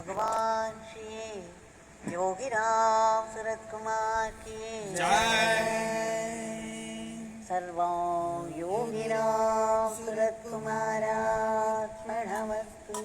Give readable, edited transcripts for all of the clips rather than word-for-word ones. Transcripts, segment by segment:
भगवान श्री योगीराम सूरत कुमार की जय। सर्वं योगीराम सूरत कुमारार्पणमस्तु।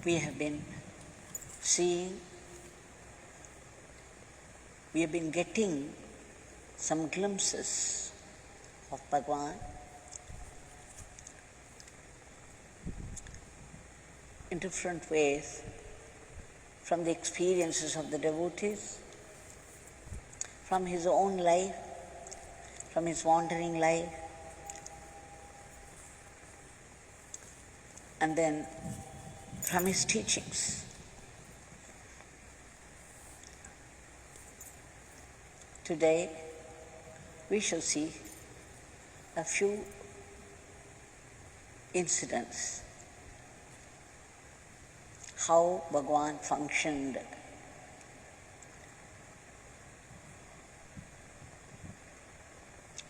We have been getting some glimpses of Bhagwan in different ways from the experiences of the devotees, from his own life, from his wandering life, and then from his teachings. Today, we shall see a few incidents, how Bhagwan functioned.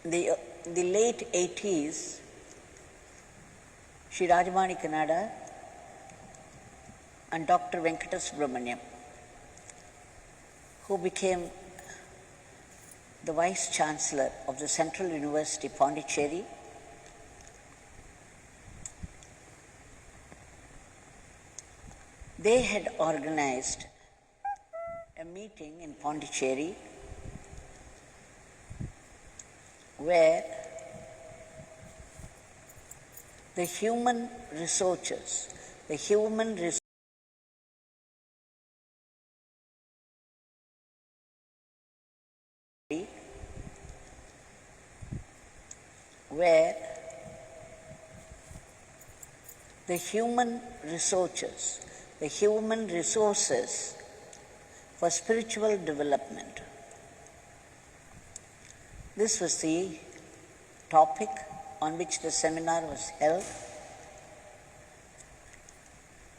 In the late 80s, Sri Rajamani Kannada and Dr. Venkata Subramaniam, who became the Vice Chancellor of the Central University, Pondicherry, they had organized a meeting in Pondicherry where the human researchers, where the human resources for spiritual development. This was the topic on which the seminar was held,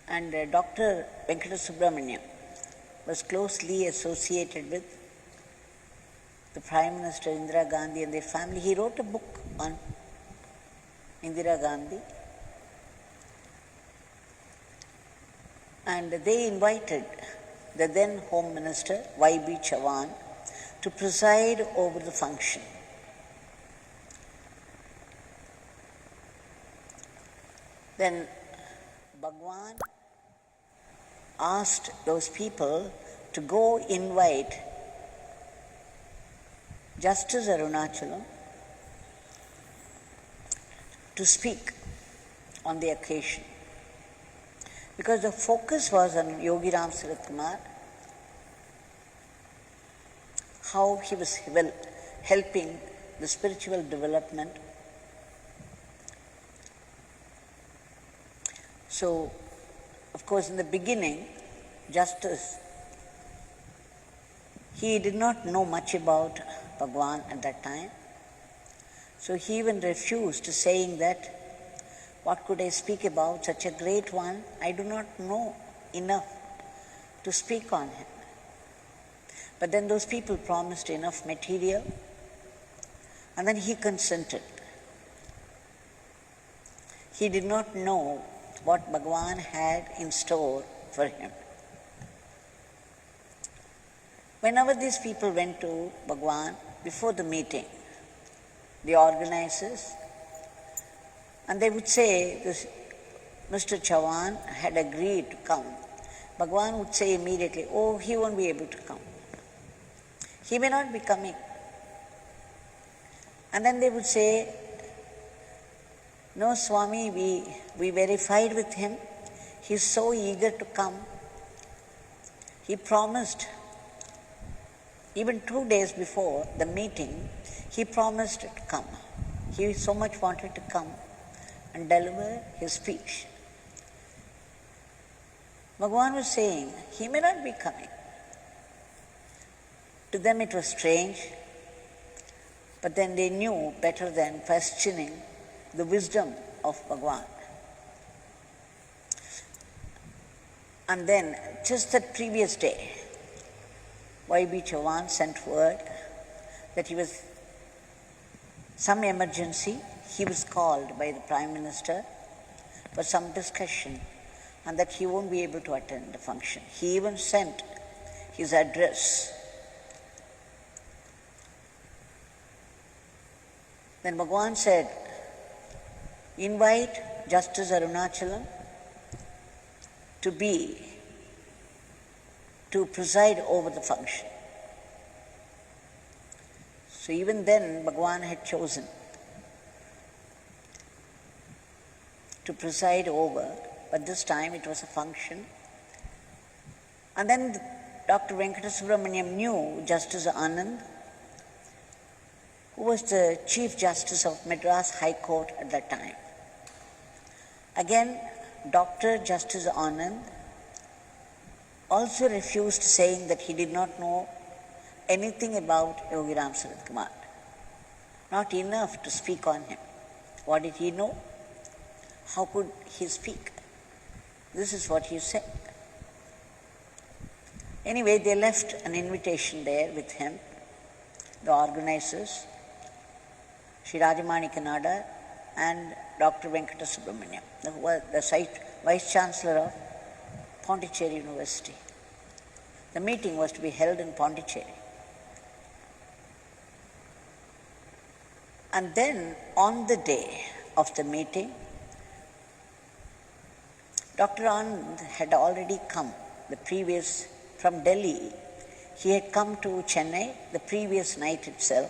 and Dr. Venkata Subramaniam was closely associated with the Prime Minister Indira Gandhi and their family. He wrote a book on Indira Gandhi, and they invited the then Home Minister Y.B. Chavan to preside over the function. Then Bhagwan asked those people to go invite Justice Arunachalam to speak on the occasion, because the focus was on Yogiram Surat Kumar, how he was helping the spiritual development. So, of course, in the beginning, Justice, he did not know much about Bhagwan at that time. So he even refused, saying that, what could I speak about such a great one? I do not know enough to speak on him. But then those people promised enough material, and then he consented. He did not know what Bhagwan had in store for him. Whenever these people went to Bhagwan before the meeting, the organizers, and they would say, this Mr. Chavan had agreed to come, Bhagwan would say immediately, oh, he won't be able to come. He may not be coming. And then they would say, no, Swami, we verified with him. He's so eager to come. He promised, even 2 days before the meeting, he promised to come. He so much wanted to come and deliver his speech. Bhagavan was saying, he may not be coming. To them it was strange, but then they knew better than questioning the wisdom of Bhagavan. And then, just that previous day, Y.B. Chauhan sent word that he was some emergency. He was called by the Prime Minister for some discussion and that he won't be able to attend the function. He even sent his address. Then Bhagavan said, invite Justice Arunachalam to preside over the function. So even then Bhagavan had chosen to preside over, but this time it was a function. And then Dr. Venkata Subramaniam knew Justice Anand, who was the Chief Justice of Madras High Court at that time. Again, Dr. Justice Anand also refused, saying that he did not know anything about Yogi Ram Sarath Kumar. Not enough to speak on him. What did he know? How could he speak? This is what he said. Anyway, they left an invitation there with him, the organizers, Sri Rajamanika Nadar and Dr. Venkata Subramaniam, the Vice Chancellor of Pondicherry University. The meeting was to be held in Pondicherry. And then on the day of the meeting, Dr. Anand had already come from Delhi. He had come to Chennai the previous night itself.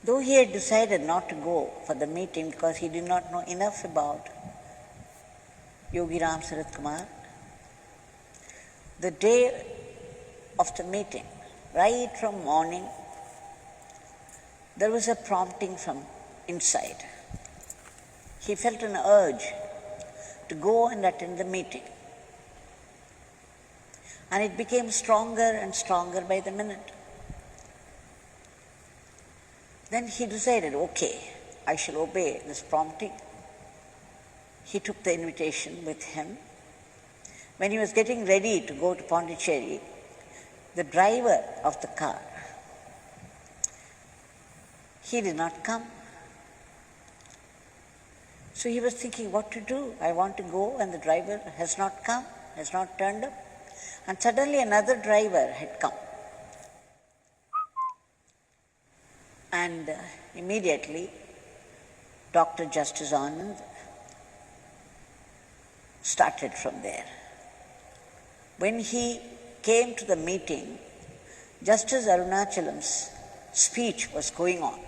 Though he had decided not to go for the meeting because he did not know enough about Yogi Ram Sarath Kumar, the day of the meeting, right from morning, there was a prompting from inside. He felt an urge to go and attend the meeting. And it became stronger and stronger by the minute. Then he decided, okay, I shall obey this prompting. He took the invitation with him. When he was getting ready to go to Pondicherry, the driver of the car, he did not come. So he was thinking what to do. I want to go and the driver has not come, has not turned up. And suddenly another driver had come. And immediately Dr. Justice Anand started from there. When he came to the meeting, Justice Arunachalam's speech was going on.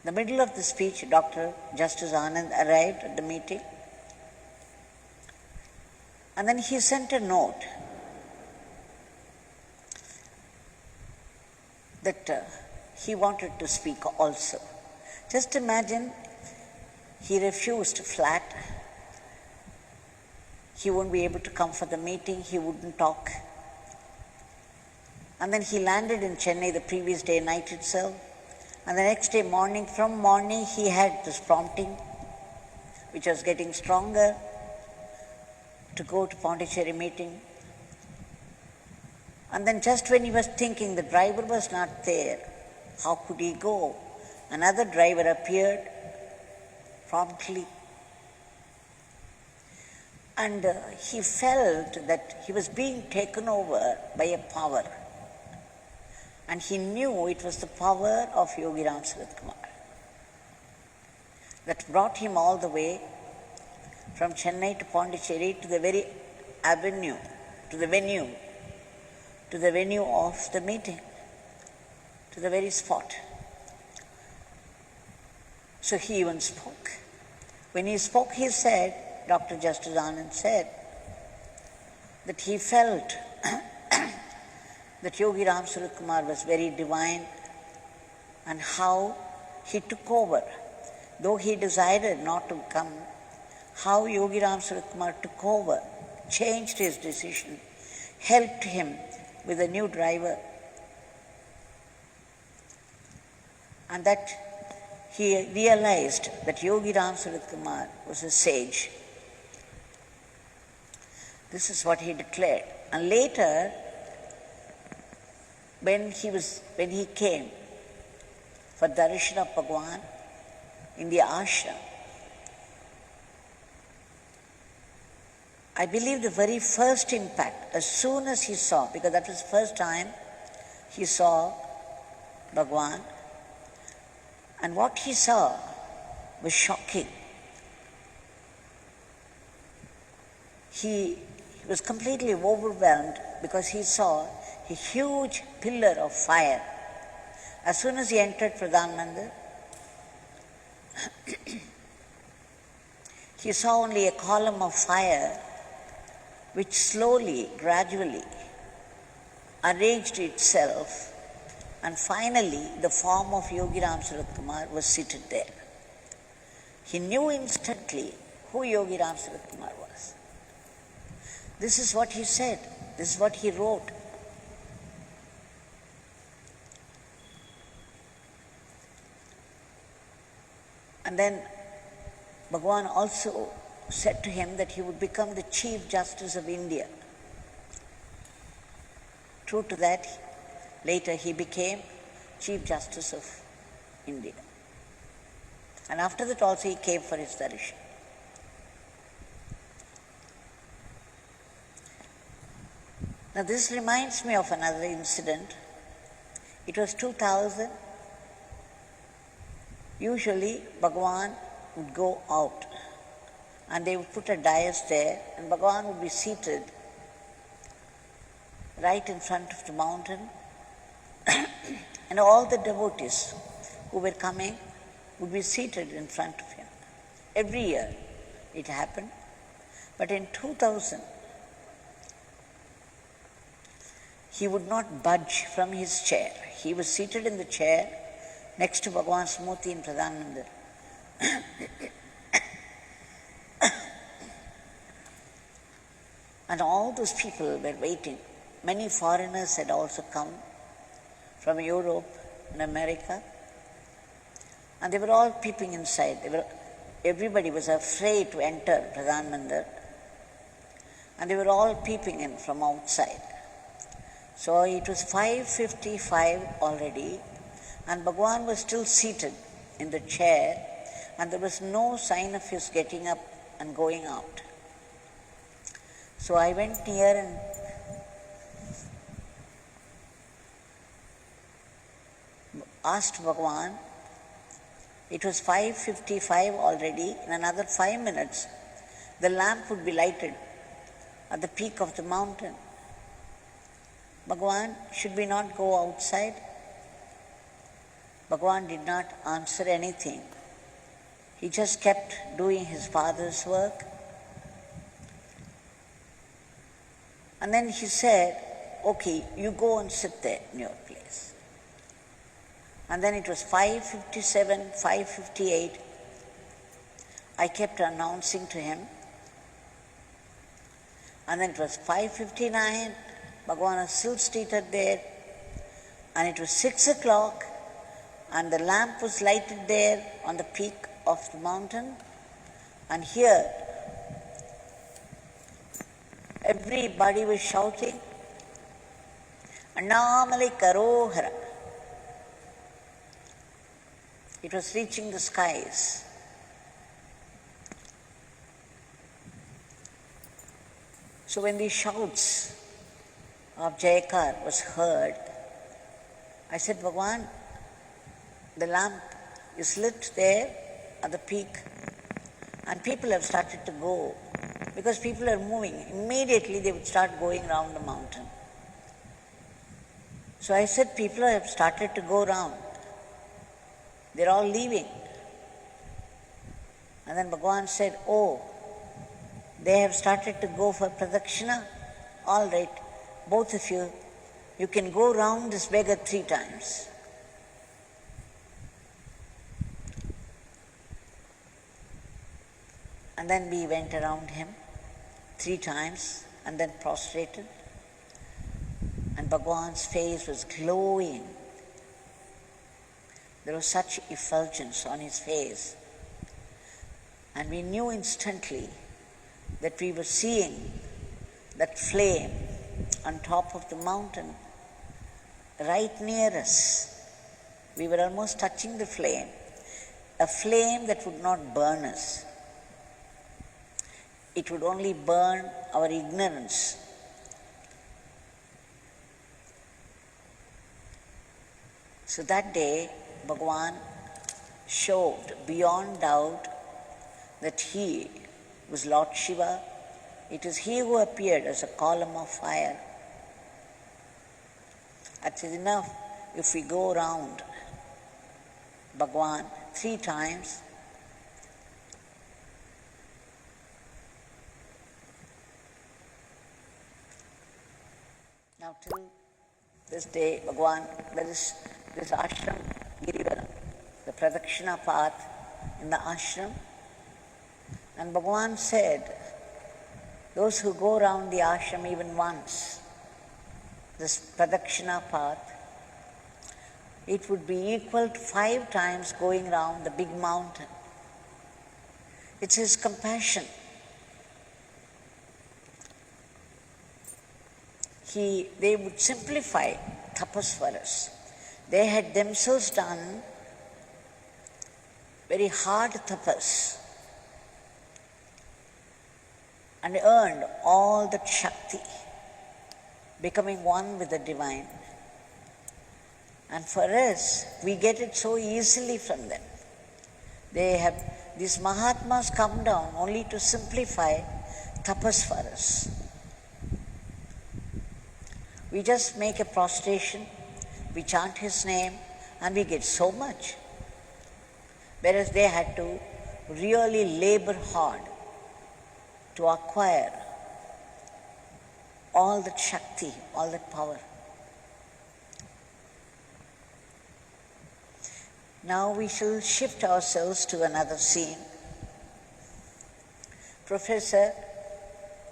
In the middle of the speech, Dr. Justice Anand arrived at the meeting, and then he sent a note that he wanted to speak also. Just imagine, he refused flat. He won't be able to come for the meeting, he wouldn't talk. And then he landed in Chennai the previous day night itself. And the next day morning, from morning, he had this prompting, which was getting stronger, to go to Pondicherry meeting. And then just when he was thinking the driver was not there, how could he go? Another driver appeared promptly. And he felt that he was being taken over by a power. And he knew it was the power of Yogi Ram Sarath Kumar that brought him all the way from Chennai to Pondicherry to the very avenue to the venue of the meeting, to the very spot. So he even spoke. When he spoke, he said, Dr. Justice Anand said, that he felt that Yogi Ram Surat Kumar was very divine and how he took over. Though he decided not to come, how Yogi Ram Surat Kumar took over, changed his decision, helped him with a new driver, and that he realized that Yogi Ram Surat Kumar was a sage. This is what he declared. And later, when he came for darshan of Bhagwan in the ashram, I believe the very first impact, as soon as he saw, because that was the first time he saw Bhagwan, and what he saw was shocking. He was completely overwhelmed because he saw a huge pillar of fire. As soon as he entered Pradhan Mandir, he saw only a column of fire which slowly, gradually arranged itself, and finally the form of Yogi Ram Surat Kumar was seated there. He knew instantly who Yogi Ram Surat Kumar was. This is what he said. This is what he wrote. And then Bhagwan also said to him that he would become the Chief Justice of India. True to that, later he became Chief Justice of India. And after that also he came for his darshan. Now this reminds me of another incident. It was 2000. Usually Bhagwan would go out and they would put a dais there and Bhagwan would be seated right in front of the mountain and all the devotees who were coming would be seated in front of him. Every year it happened, but in 2000 he would not budge from his chair. He was seated in the chair next to Bhagwan's Murti in Pradhan Mandir. And all those people were waiting. Many foreigners had also come from Europe and America. And they were all peeping inside. Everybody was afraid to enter Pradhan Mandir. And they were all peeping in from outside. So it was 5:55 already, and Bhagwan was still seated in the chair, and there was no sign of his getting up and going out. So I went near and asked Bhagwan. It was 5:55 already. In another 5 minutes, the lamp would be lighted at the peak of the mountain. Bhagwan, should we not go outside? Bhagwan did not answer anything. He just kept doing his father's work. And then he said, okay, you go and sit there in your place. And then it was 5:57, 5:58. I kept announcing to him. And then it was 5:59. Bhagwan was still seated there. And it was 6 o'clock. And the lamp was lighted there on the peak of the mountain. And here, everybody was shouting, Annamale Karohara. It was reaching the skies. So when these shouts of Jayakar was heard, I said, Bhagwan, the lamp is lit there at the peak and people have started to go because people are moving. Immediately they would start going around the mountain. So I said, people have started to go round. They're all leaving. And then Bhagavan said, oh, they have started to go for pradakshina. All right, both of you, you can go round this beggar 3 times. And then we went around him 3 times and then prostrated. And Bhagavan's face was glowing. There was such effulgence on his face. And we knew instantly that we were seeing that flame on top of the mountain right near us. We were almost touching the flame, a flame that would not burn us. It would only burn our ignorance. So that day, Bhagavan showed beyond doubt that he was Lord Shiva. It is he who appeared as a column of fire. That is enough if we go round Bhagavan 3 times. Now till this day, Bhagavan, there is this ashram, Girivara, the pradakshina path in the ashram. And Bhagavan said, those who go round the ashram even once, this pradakshina path, it would be equal to 5 times going round the big mountain. It's his compassion. They would simplify tapas for us. They had themselves done very hard tapas and earned all that Shakti, becoming one with the divine. And for us, we get it so easily from them. These Mahatmas come down only to simplify tapas for us. We just make a prostration, we chant his name, and we get so much. Whereas they had to really labor hard to acquire all that Shakti, all that power. Now we shall shift ourselves to another scene. Professor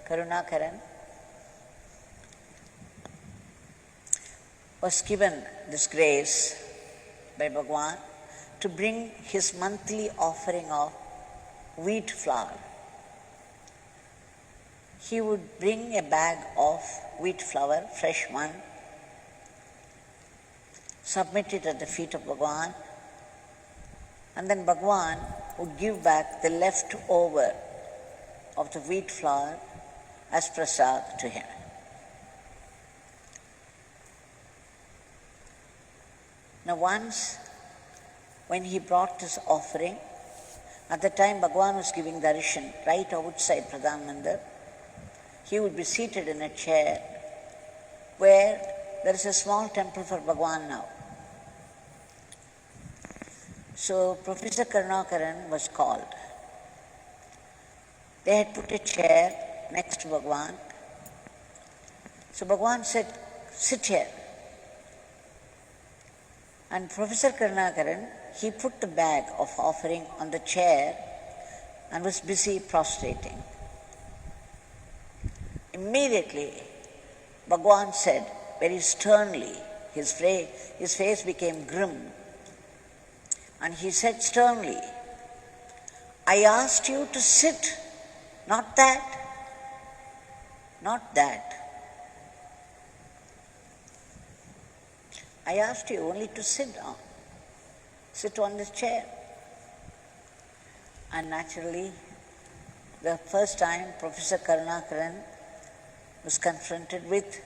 Karunakaran was given this grace by Bhagavan to bring his monthly offering of wheat flour. He would bring a bag of wheat flour, fresh one, submit it at the feet of Bhagavan, and then Bhagavan would give back the leftover of the wheat flour as prasad to him. Now once, when he brought this offering, at the time Bhagavan was giving darshan right outside Pradhan Mandir, he would be seated in a chair where there is a small temple for Bhagavan now. So Professor Karunakaran was called. They had put a chair next to Bhagavan. So Bhagavan said, sit here. And Professor Karunakaran, he put the bag of offering on the chair and was busy prostrating. Immediately, Bhagavan said very sternly, his face became grim, and he said sternly, I asked you to sit, not that, not that. I asked you only to sit down, sit on this chair. And naturally, the first time Professor Karunakaran was confronted with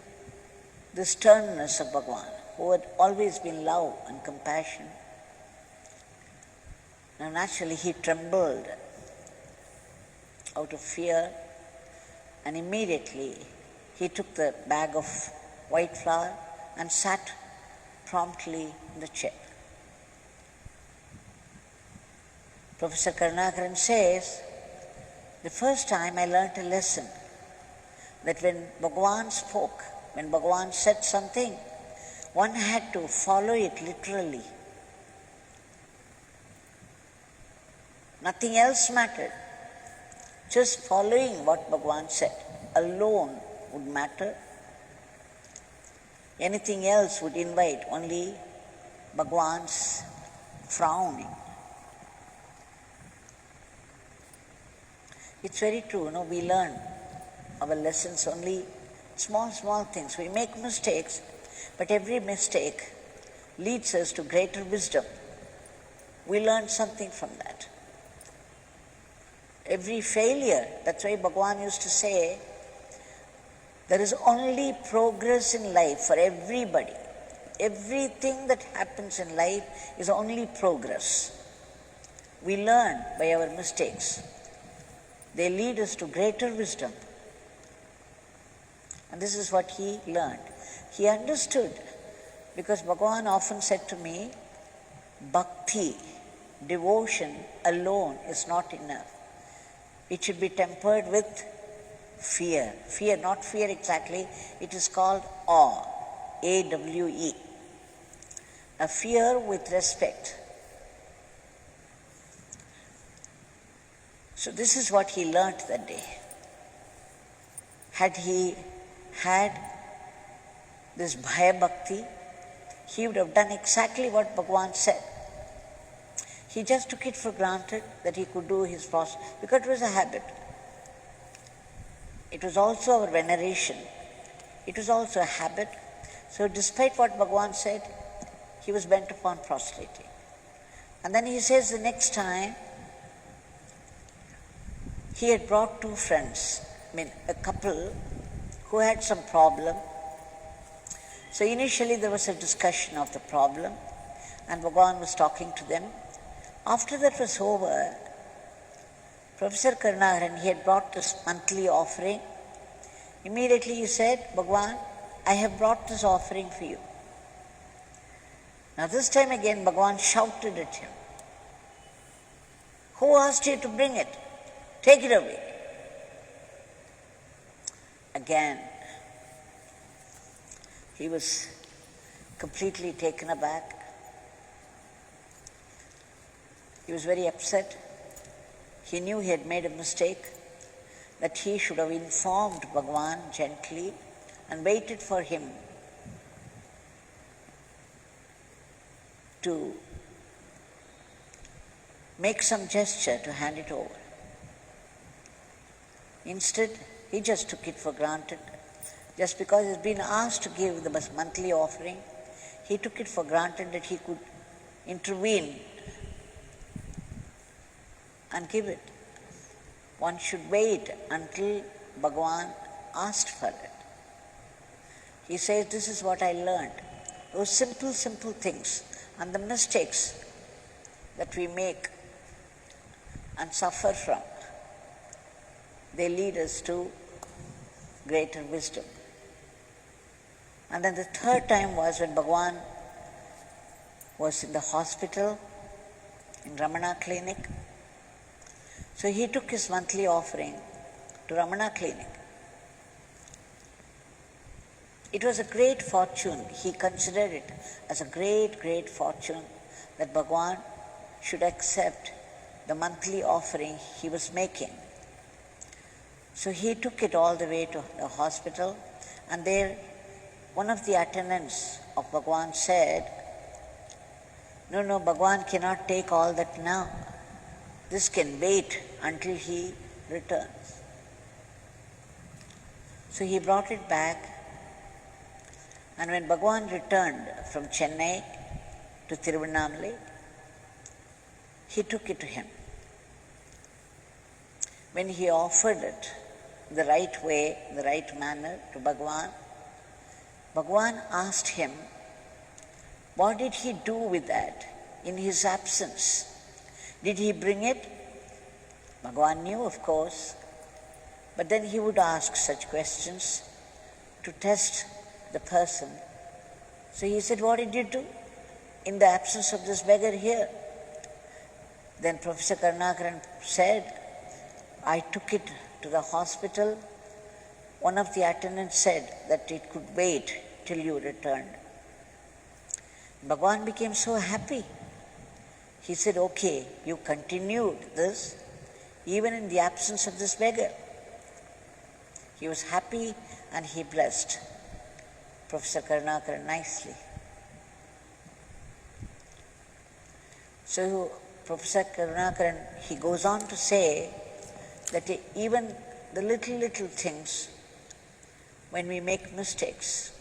the sternness of Bhagavan, who had always been love and compassion. Now naturally he trembled out of fear And immediately he took the bag of white flour and sat promptly in the chair. Professor Karunakaran says, the first time I learnt a lesson that when Bhagavan spoke, when Bhagavan said something, one had to follow it literally. Nothing else mattered. Just following what Bhagavan said alone would matter. Anything else would invite only Bhagavan's frowning. It's very true, we learn our lessons only small things. We make mistakes, but every mistake leads us to greater wisdom. We learn something from that. Every failure, that's why Bhagavan used to say, there is only progress in life for everybody. Everything that happens in life is only progress. We learn by our mistakes. They lead us to greater wisdom. And this is what he learned. He understood, because Bhagavan often said to me, bhakti, devotion alone is not enough. It should be tempered with fear. Fear, not fear exactly, it is called awe, A-W-E. A fear with respect. So this is what he learnt that day. Had he had this bhaya bhakti, he would have done exactly what Bhagavan said. He just took it for granted that he could do his process, because it was a habit. It was also our veneration. It was also a habit. So despite what Bhagavan said, he was bent upon prostrating. And then he says the next time, he had brought two friends, a couple who had some problem. So initially there was a discussion of the problem, and Bhagavan was talking to them. After that was over, Professor Karunakaran, he had brought this monthly offering. Immediately he said, Bhagavan, I have brought this offering for you. Now this time again Bhagavan shouted at him, who asked you to bring it? Take it away. Again, he was completely taken aback. He was very upset. He knew he had made a mistake, that he should have informed Bhagavan gently and waited for him to make some gesture to hand it over. Instead, he just took it for granted. Just because he's been asked to give the monthly offering, he took it for granted that he could intervene and give it. One should wait until Bhagavan asked for it. He says, this is what I learned. Those simple things and the mistakes that we make and suffer from, they lead us to greater wisdom. And then the third time was when Bhagavan was in the hospital, in Ramana Clinic. So he took his monthly offering to Ramana Clinic. It was a great fortune. He considered it as a great fortune that Bhagavan should accept the monthly offering he was making. So he took it all the way to the hospital, and there one of the attendants of Bhagavan said, no, Bhagavan cannot take all that now. This can wait until he returns. So he brought it back, and when Bhagavan returned from Chennai to Tiruvannamalai, he took it to him. When he offered it the right way, the right manner to Bhagavan, Bhagavan asked him, what did he do with that in his absence? Did he bring it? Bhagavan knew, of course. But then he would ask such questions to test the person. So he said, "What did you do in the absence of this beggar here?" Then Professor Karunakaran said, "I took it to the hospital. One of the attendants said that it could wait till you returned." Bhagavan became so happy. He said, "Okay, you continued this even in the absence of this beggar." He was happy and he blessed Professor Karunakaran nicely. So Professor Karunakaran, he goes on to say that even the little things, when we make mistakes,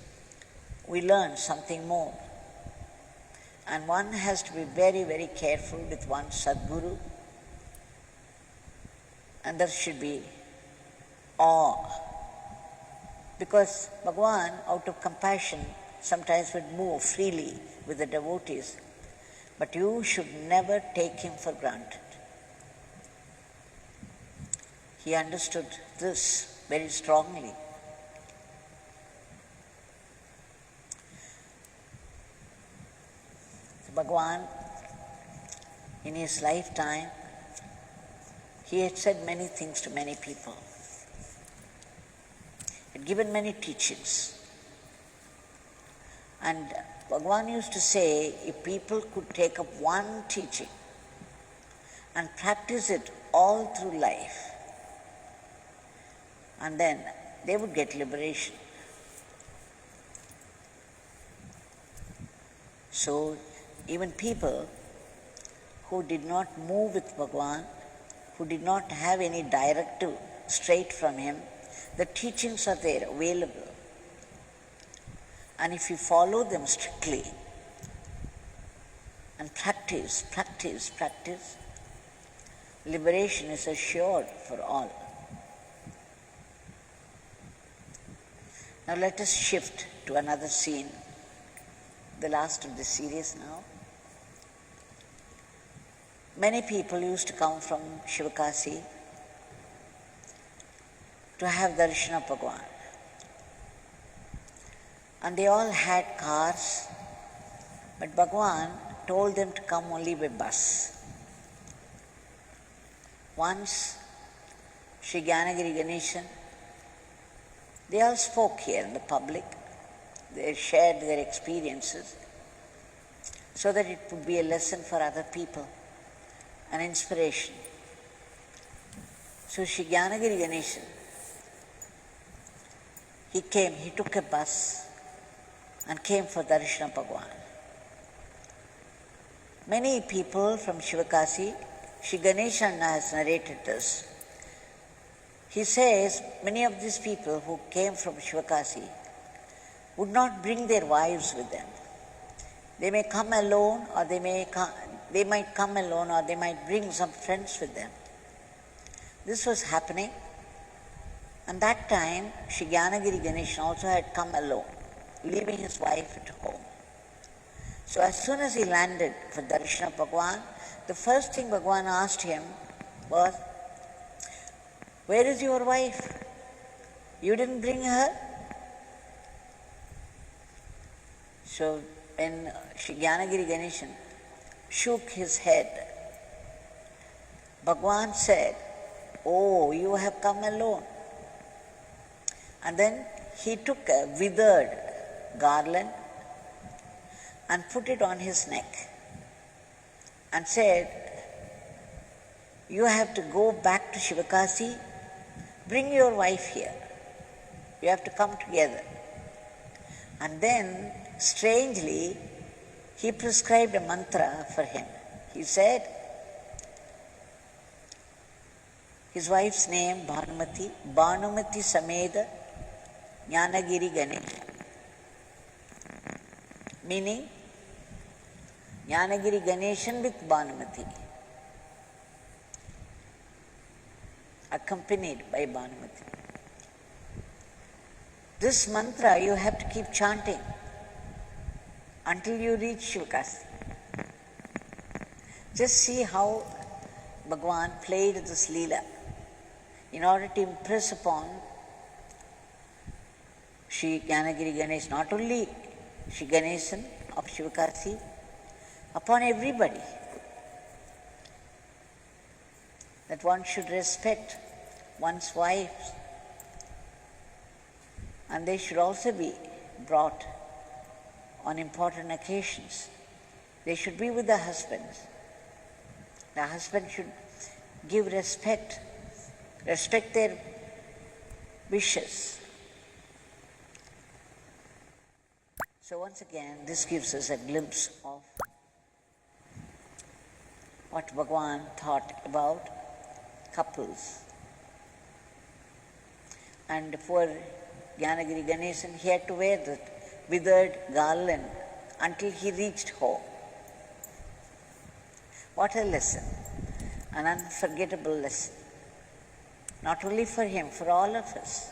we learn something more. And one has to be very, very careful with one's Sadguru, and there should be awe. Because Bhagavan, out of compassion, sometimes would move freely with the devotees, but you should never take him for granted. He understood this very strongly. Bhagavan, in his lifetime, he had said many things to many people. He had given many teachings. And Bhagavan used to say, if people could take up one teaching and practice it all through life, and then they would get liberation. So even people who did not move with Bhagavan, who did not have any directive straight from him, the teachings are there, available. And if you follow them strictly and practice, liberation is assured for all. Now let us shift to another scene, the last of the series now. Many people used to come from Shivakasi to have darshan of Bhagavan. And they all had cars, but Bhagavan told them to come only by bus. Once, Sri Gyanagiri Ganeshan, they all spoke here in the public. They shared their experiences so that it would be a lesson for other people, an inspiration. So Sri Gyanagiri Ganeshan, he came, he took a bus and came for darshan of Bhagavan. Many people from Shivakasi, Sri Ganeshan has narrated this. He says many of these people who came from Shivakasi would not bring their wives with them. They may come alone, or they might come alone, or they might bring some friends with them. This was happening, and that time Sri Gyanagiri Ganeshan also had come alone, leaving his wife at home. So as soon as he landed for darshan of Bhagavan, the first thing Bhagavan asked him was, "Where is your wife? You didn't bring her?" So when Sri Gyanagiri Ganeshan shook his head, Bhagavan said, "Oh, you have come alone." And then he took a withered garland and put it on his neck and said, "You have to go back to Shivakasi, bring your wife here. You have to come together." And then, strangely, he prescribed a mantra for him. He said, his wife's name, Bhanumati, Bhanumati Sameda Jnanagiri Ganesha, meaning Jnanagiri Ganeshan with Bhanumati, accompanied by Bhanumati. This mantra you have to keep chanting until you reach Shivakasi. Just see how Bhagavan played this Leela. in order to impress upon Sri Jnanagiri Ganesh, not only Sri Ganesan of Shivakasi, upon everybody, that one should respect one's wives, and they should also be brought on important occasions. They should be with the husbands. The husband should give respect their wishes. So once again, this gives us a glimpse of what Bhagavan thought about couples. And for Jnanagiri Ganesan, he had to wear that withered garland until he reached home. What a lesson, an unforgettable lesson. Not only for him, for all of us.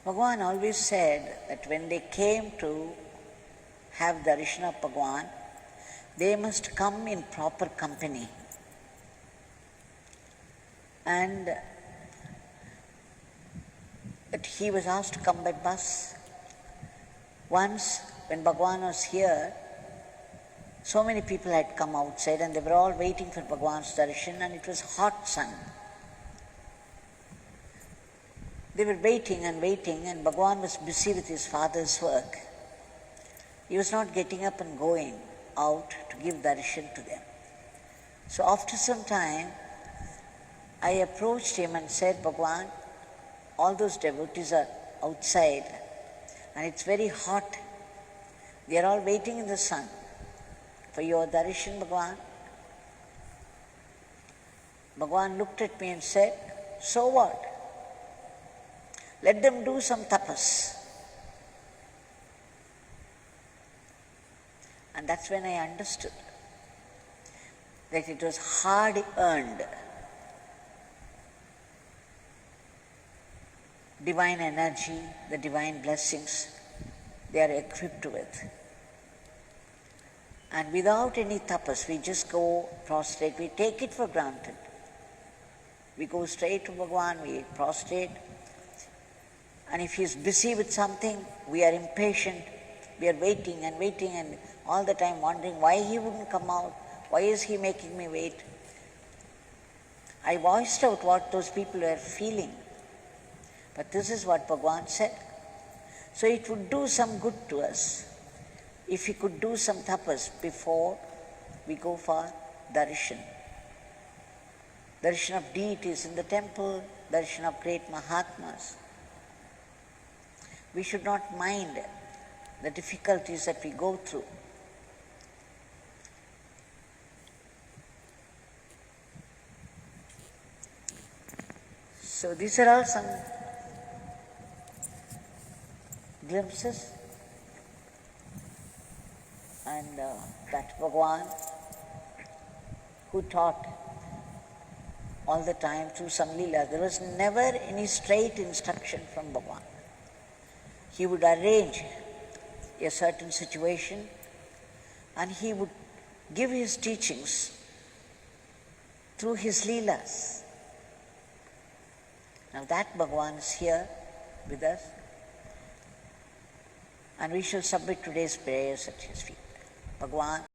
Bhagavan always said that when they came to have darshan of Bhagavan, they must come in proper company. And that he was asked to come by bus. Once, when Bhagavan was here, so many people had come outside and they were all waiting for Bhagavan's darshan, and it was hot sun. They were waiting, and Bhagavan was busy with his father's work. He was not getting up and going out to give darshan to them. So after some time, I approached him and said, Bhagavan, all those devotees are outside and it's very hot. They are all waiting in the sun for your darshan, Bhagavan. Bhagavan looked at me and said, so what? Let them do some tapas. And that's when I understood that it was hard earned divine energy, the divine blessings they are equipped with. And without any tapas, we just go prostrate, we take it for granted. We go straight to Bhagavan, we prostrate, and if he is busy with something, we are impatient, we are waiting and all the time wondering why he wouldn't come out, why is he making me wait? I voiced out what those people were feeling. But this is what Bhagavan said. So it would do some good to us if we could do some tapas before we go for darshan. Darshan of deities in the temple, darshan of great Mahatmas. We should not mind the difficulties that we go through. So these are all some glimpses, and that Bhagavan, who taught all the time through some leela, there was never any straight instruction from Bhagavan. He would arrange a certain situation and he would give his teachings through his leelas. Now that Bhagavan is here with us, and we shall submit today's prayers at his feet. Bhagavan,